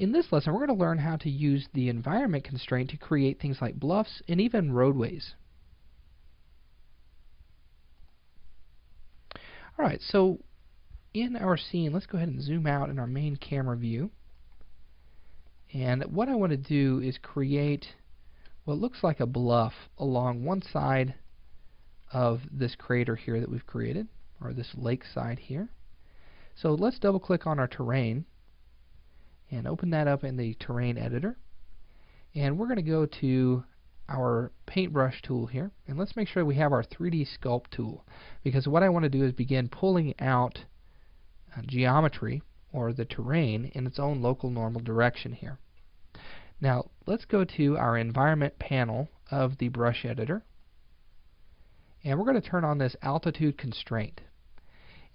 In this lesson, we're going to learn how to use the environment constraint to create things like bluffs and even roadways. Alright, so in our scene, let's go ahead and zoom out in our main camera view. And what I want to do is create what looks like a bluff along one side of this crater here that we've created, or this lake side here. So let's double click on our terrain and open that up in the terrain editor. And we're going to go to our paintbrush tool here, and let's make sure we have our 3D sculpt tool, because what I want to do is begin pulling out geometry or the terrain in its own local normal direction here. Now let's go to our environment panel of the brush editor, and we're going to turn on this altitude constraint.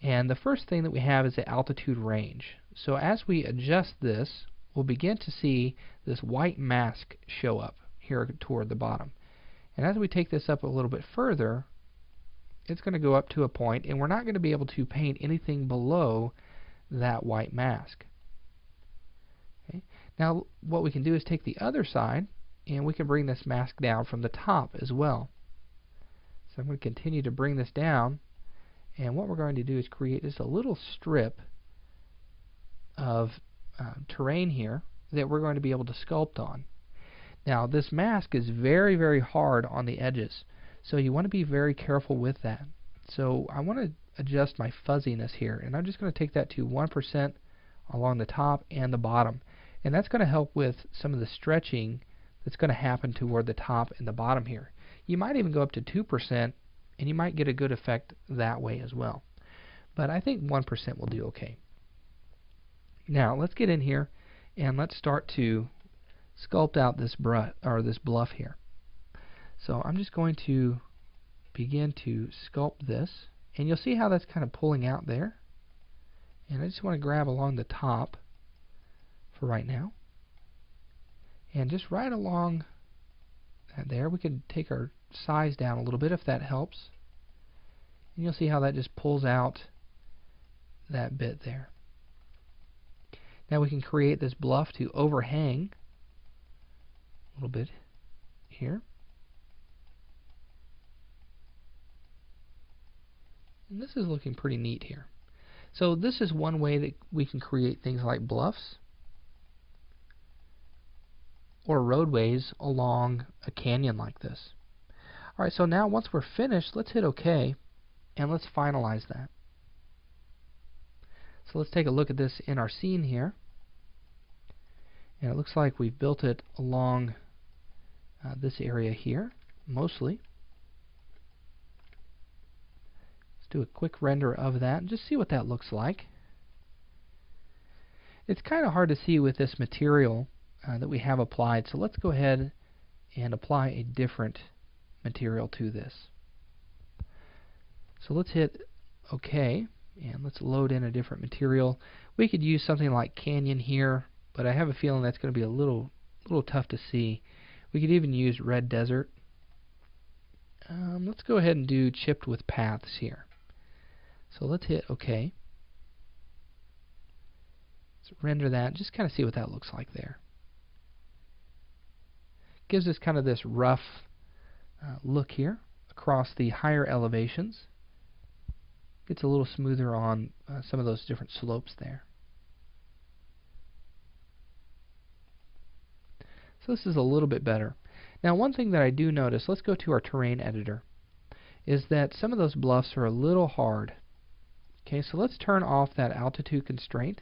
And the first thing that we have is the altitude range. So as we adjust this, we'll begin to see this white mask show up here toward the bottom. And as we take this up a little bit further, it's going to go up to a point, and we're not going to be able to paint anything below that white mask. Okay. Now what we can do is take the other side, and we can bring this mask down from the top as well. So I'm going to continue to bring this down, and what we're going to do is create just a little strip of terrain here that we're going to be able to sculpt on. Now this mask is very, very hard on the edges, so you want to be very careful with that. So I want to adjust my fuzziness here, and I'm just going to take that to 1% along the top and the bottom, and that's going to help with some of the stretching that's going to happen toward the top and the bottom here. You might even go up to 2%, and you might get a good effect that way as well, but I think 1% will do okay. Now let's get in here and let's start to sculpt out this bluff here. So I'm just going to begin to sculpt this, and you'll see how that's kind of pulling out there, and I just want to grab along the top for right now, and just right along there. We could take our size down a little bit if that helps, and you'll see how that just pulls out that bit there. Now we can create this bluff to overhang a little bit here. And this is looking pretty neat here. So this is one way that we can create things like bluffs or roadways along a canyon like this. Alright, so now once we're finished, let's hit OK, and let's finalize that. So let's take a look at this in our scene here. And it looks like we've built it along this area here, mostly. Let's do a quick render of that and just see what that looks like. It's kind of hard to see with this material that we have applied, so let's go ahead and apply a different material to this. So let's hit OK, and let's load in a different material. We could use something like Canyon here, but I have a feeling that's going to be a little tough to see. We could even use Red Desert. Let's go ahead and do Chipped with Paths here. So let's hit OK. Let's render that, just kind of see what that looks like there. Gives us kind of this rough look here across the higher elevations. Gets a little smoother on some of those different slopes there. So this is a little bit better. Now one thing that I do notice, let's go to our terrain editor, is that some of those bluffs are a little hard. Okay, so let's turn off that altitude constraint,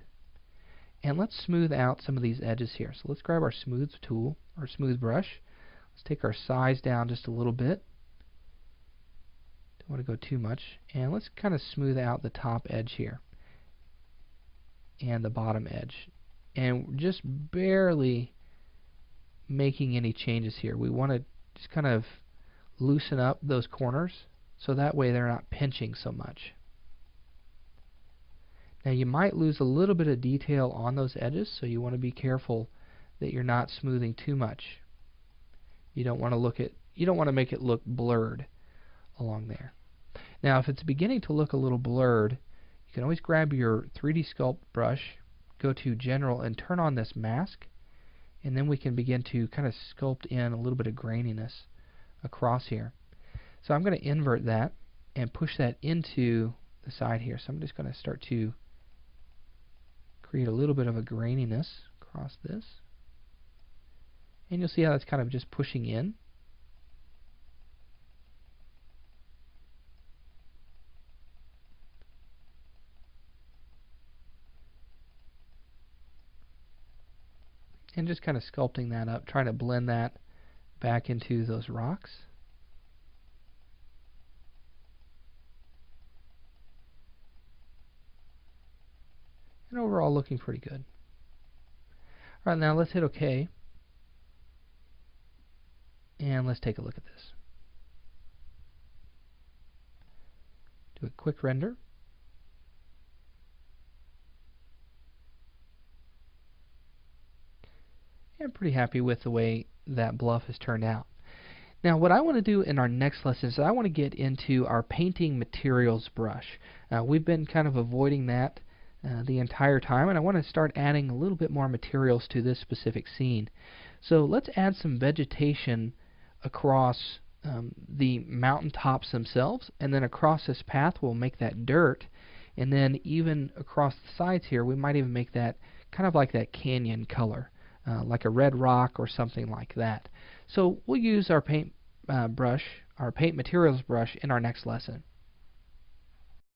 and let's smooth out some of these edges here. So let's grab our smooth tool, or smooth brush. Let's take our size down just a little bit. Don't want to go too much. And let's kind of smooth out the top edge here and the bottom edge. And just barely making any changes here. We want to just kind of loosen up those corners so that way they're not pinching so much. Now you might lose a little bit of detail on those edges, so you want to be careful that you're not smoothing too much. You don't want to make it look blurred along there. Now if it's beginning to look a little blurred, you can always grab your 3D sculpt brush go to General and turn on this mask, and then we can begin to kind of sculpt in a little bit of graininess across here. So I'm going to invert that and push that into the side here. So I'm just going to start to create a little bit of a graininess across this. And you'll see how that's kind of just pushing in. And just kind of sculpting that up, trying to blend that back into those rocks. And overall looking pretty good. Alright, now let's hit OK. And let's take a look at this. Do a quick render. I'm pretty happy with the way that bluff has turned out. Now what I want to do in our next lesson is I want to get into our painting materials brush. We've been kind of avoiding that the entire time, and I want to start adding a little bit more materials to this specific scene. So let's add some vegetation across the mountaintops themselves, and then across this path we'll make that dirt, and then even across the sides here we might even make that kind of like that canyon color. Like a red rock or something like that. So we'll use our paint brush, our paint materials brush, in our next lesson.